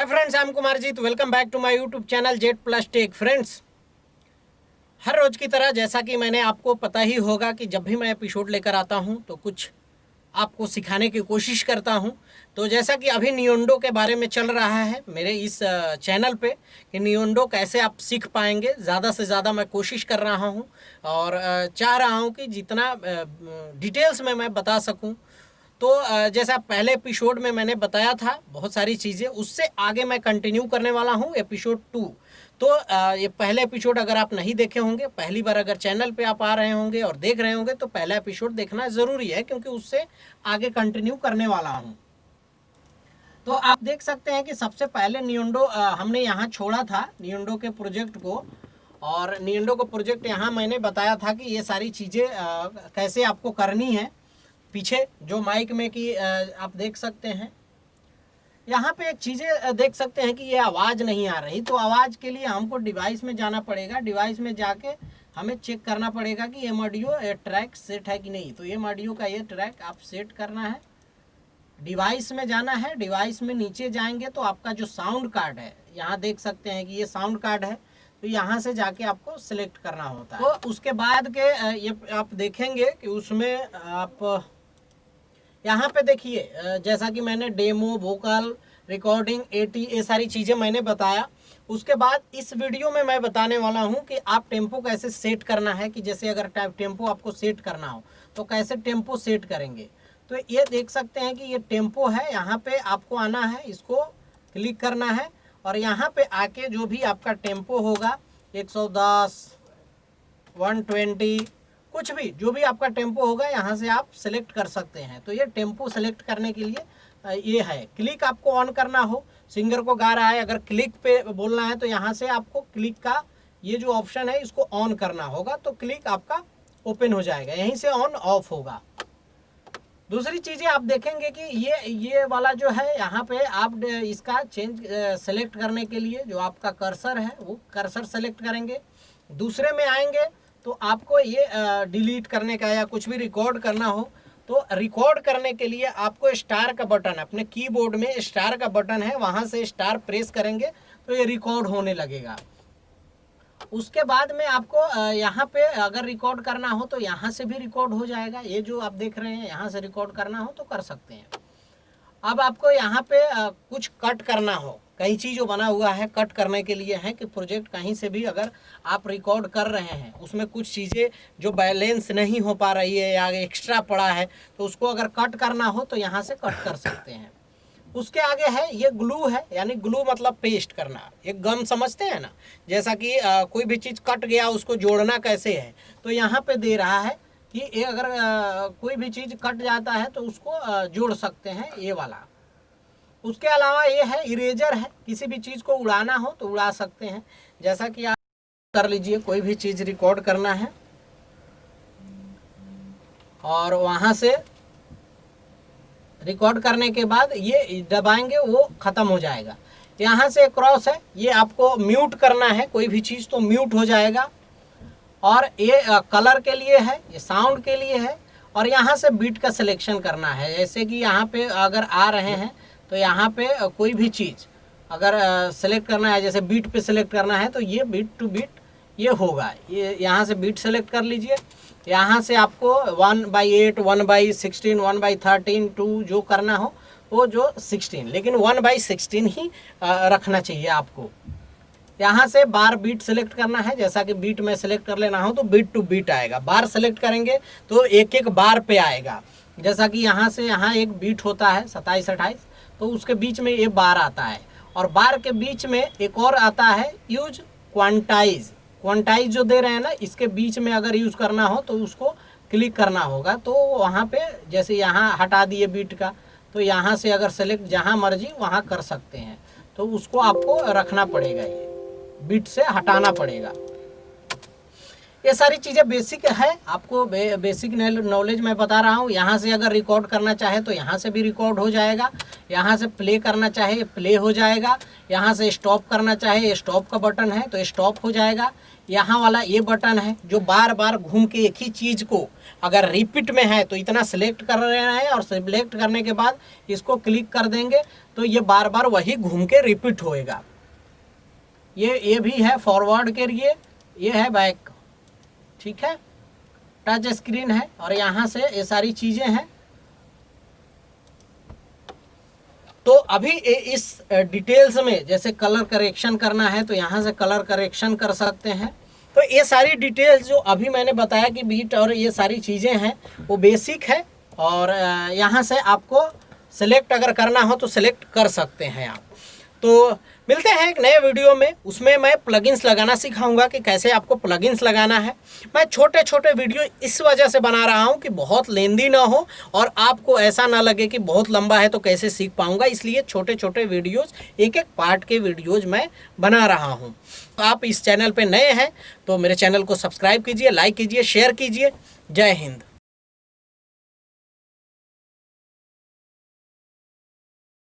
Hi friends, I am Kumarjeet. Welcome back to my YouTube channel Z plus tech. Friends, हर रोज़ की तरह जैसा कि मैंने आपको पता ही होगा कि जब भी मैं एपिसोड लेकर आता हूं तो कुछ आपको सिखाने की कोशिश करता हूं। तो जैसा कि अभी नियोंडो के बारे में चल रहा है मेरे इस चैनल पे कि नियोंडो कैसे आप सीख पाएंगे, ज़्यादा से ज़्यादा मैं कोशिश कर रहा हूं और चाह रहा हूं कि जितना डिटेल्स में मैं बता सकूं। तो जैसा पहले एपिसोड में मैंने बताया था बहुत सारी चीज़ें, उससे आगे मैं कंटिन्यू करने वाला हूँ एपिसोड 2। तो ये पहले एपिसोड अगर आप नहीं देखे होंगे, पहली बार अगर चैनल पे आप आ रहे होंगे और देख रहे होंगे तो पहला एपिसोड देखना ज़रूरी है, क्योंकि उससे आगे कंटिन्यू करने वाला हूँ। तो आप देख सकते हैं कि सबसे पहले नियोंडो हमने यहाँ छोड़ा था, नियोंडो के प्रोजेक्ट को। और नियोंडो को प्रोजेक्ट यहाँ मैंने बताया था कि ये सारी चीज़ें कैसे आपको करनी है। पीछे जो माइक में कि आप देख सकते हैं, यहाँ पे एक चीज़ें देख सकते हैं कि ये आवाज़ नहीं आ रही। तो आवाज़ के लिए हमको डिवाइस में जाना पड़ेगा। डिवाइस में जाके हमें चेक करना पड़ेगा कि एम ऑडियो ट्रैक सेट है कि नहीं। तो एम ऑडियो का ये ट्रैक आप सेट करना है, डिवाइस में जाना है। डिवाइस में नीचे जाएंगे तो आपका जो साउंड कार्ड है, यहाँ देख सकते हैं कि ये साउंड कार्ड है। तो यहाँ से जाके आपको सिलेक्ट करना होता है। तो उसके बाद के ये आप देखेंगे कि उसमें आप यहाँ पे देखिए, जैसा कि मैंने डेमो, वोकल, रिकॉर्डिंग, एटी, ये सारी चीज़ें मैंने बताया। उसके बाद इस वीडियो में मैं बताने वाला हूँ कि आप टेम्पो कैसे सेट करना है। कि जैसे अगर टेम्पो आपको सेट करना हो तो कैसे टेम्पो सेट करेंगे। तो ये देख सकते हैं कि ये टेम्पो है। यहाँ पे आपको आना है, इसको क्लिक करना है और यहाँ पे आके जो भी आपका टेम्पो होगा 110, 120, कुछ भी जो भी आपका टेम्पो होगा यहाँ से आप सेलेक्ट कर सकते हैं। तो ये टेम्पो सेलेक्ट करने के लिए ये है। क्लिक आपको ऑन करना हो, सिंगर को गा रहा है, अगर क्लिक पे बोलना है तो यहाँ से आपको क्लिक का ये जो ऑप्शन है इसको ऑन करना होगा। तो क्लिक आपका ओपन हो जाएगा, यहीं से ऑन ऑफ होगा। दूसरी चीज़ें आप देखेंगे कि ये वाला जो है यहाँ पे आप इसका चेंज सेलेक्ट करने के लिए जो आपका कर्सर है वो कर्सर सेलेक्ट करेंगे। दूसरे में आएंगे तो आपको ये डिलीट करने का या कुछ भी रिकॉर्ड करना हो तो रिकॉर्ड करने के लिए आपको स्टार का बटन, अपने कीबोर्ड में स्टार का बटन है, वहाँ से स्टार प्रेस करेंगे तो ये रिकॉर्ड होने लगेगा। उसके बाद में आपको यहाँ पे अगर रिकॉर्ड करना हो तो यहाँ से भी रिकॉर्ड हो जाएगा। ये जो आप देख रहे हैं यहाँ से रिकॉर्ड करना हो तो कर सकते हैं। अब आपको यहाँ पे कुछ कट करना हो, कई चीज़ जो बना हुआ है कट करने के लिए है कि प्रोजेक्ट कहीं से भी अगर आप रिकॉर्ड कर रहे हैं उसमें कुछ चीज़ें जो बैलेंस नहीं हो पा रही है या एक्स्ट्रा पड़ा है तो उसको अगर कट करना हो तो यहाँ से कट कर सकते हैं। उसके आगे है ये ग्लू है, यानी ग्लू मतलब पेस्ट करना। एक गम समझते हैं ना, जैसा कि कोई भी चीज़ कट गया उसको जोड़ना कैसे है, तो यहाँ पे दे रहा है कि ये अगर कोई भी चीज़ कट जाता है तो उसको जोड़ सकते हैं, ये वाला। उसके अलावा ये है इरेजर है, किसी भी चीज़ को उड़ाना हो तो उड़ा सकते हैं। जैसा कि आप कर लीजिए, कोई भी चीज़ रिकॉर्ड करना है और वहाँ से रिकॉर्ड करने के बाद ये दबाएंगे वो ख़त्म हो जाएगा। यहाँ से क्रॉस है, ये आपको म्यूट करना है कोई भी चीज़ तो म्यूट हो जाएगा। और ये कलर के लिए है, ये साउंड के लिए है। और यहाँ से बीट का सिलेक्शन करना है। जैसे कि यहाँ पे अगर आ रहे हैं तो यहाँ पे कोई भी चीज़ अगर सेलेक्ट करना है, जैसे बीट पे सेलेक्ट करना है तो ये बीट टू बीट ये होगा। ये यहाँ से बीट सेलेक्ट कर लीजिए। यहाँ से आपको 1/8, 1/16, 1/13, 2 जो करना हो वो जो 16, लेकिन 1/16 ही रखना चाहिए आपको। यहाँ से बार बीट सेलेक्ट करना है। जैसा कि बीट में सेलेक्ट कर लेना हो तो बीट टू बीट आएगा। बार सेलेक्ट करेंगे तो एक एक बार पे आएगा। जैसा कि यहाँ से यहाँ एक बीट होता है 27, 28, तो उसके बीच में ये बार आता है। और बार के बीच में एक और आता है यूज क्वांटाइज। क्वांटाइज जो दे रहे हैं ना, इसके बीच में अगर यूज़ करना हो तो उसको क्लिक करना होगा। तो वहाँ पे जैसे यहाँ हटा दिए बीट का, तो यहाँ से अगर सेलेक्ट जहाँ मर्जी वहाँ कर सकते हैं। तो उसको आपको रखना पड़ेगा, ये बीट से हटाना पड़ेगा। ये सारी चीज़ें बेसिक है, आपको बेसिक नॉलेज मैं बता रहा हूँ। यहाँ से अगर रिकॉर्ड करना चाहे तो यहाँ से भी रिकॉर्ड हो जाएगा, यहाँ से प्ले करना चाहे प्ले हो जाएगा, यहाँ से स्टॉप करना चाहे स्टॉप का बटन है तो स्टॉप हो जाएगा। यहाँ वाला ये बटन है जो बार बार घूम के एक ही चीज़ को अगर रिपीट में है तो इतना सेलेक्ट कर रहे हैं और सेलेक्ट करने के बाद इसको क्लिक कर देंगे तो ये बार बार वही घूम के रिपीट होएगा। ये भी है फॉरवर्ड के लिए, ये है बैक, ठीक है, टच स्क्रीन है और यहाँ से ये सारी चीज़ें हैं। तो अभी इस डिटेल्स में जैसे कलर करेक्शन करना है तो यहाँ से कलर करेक्शन कर सकते हैं। तो ये सारी डिटेल्स जो अभी मैंने बताया कि बीट और ये सारी चीज़ें हैं वो बेसिक है और यहाँ से आपको सेलेक्ट अगर करना हो तो सेलेक्ट कर सकते हैं आप। तो मिलते हैं एक नए वीडियो में, उसमें मैं प्लगइन्स लगाना सिखाऊंगा कि कैसे आपको प्लगइन्स लगाना है। मैं छोटे छोटे वीडियो इस वजह से बना रहा हूं कि बहुत लेंदी ना हो और आपको ऐसा ना लगे कि बहुत लंबा है तो कैसे सीख पाऊंगा, इसलिए छोटे छोटे वीडियोस एक एक पार्ट के वीडियोस मैं बना रहा हूं। तो आप इस चैनल पे नए हैं तो मेरे चैनल को सब्सक्राइब कीजिए, लाइक कीजिए, शेयर कीजिए। जय हिंद।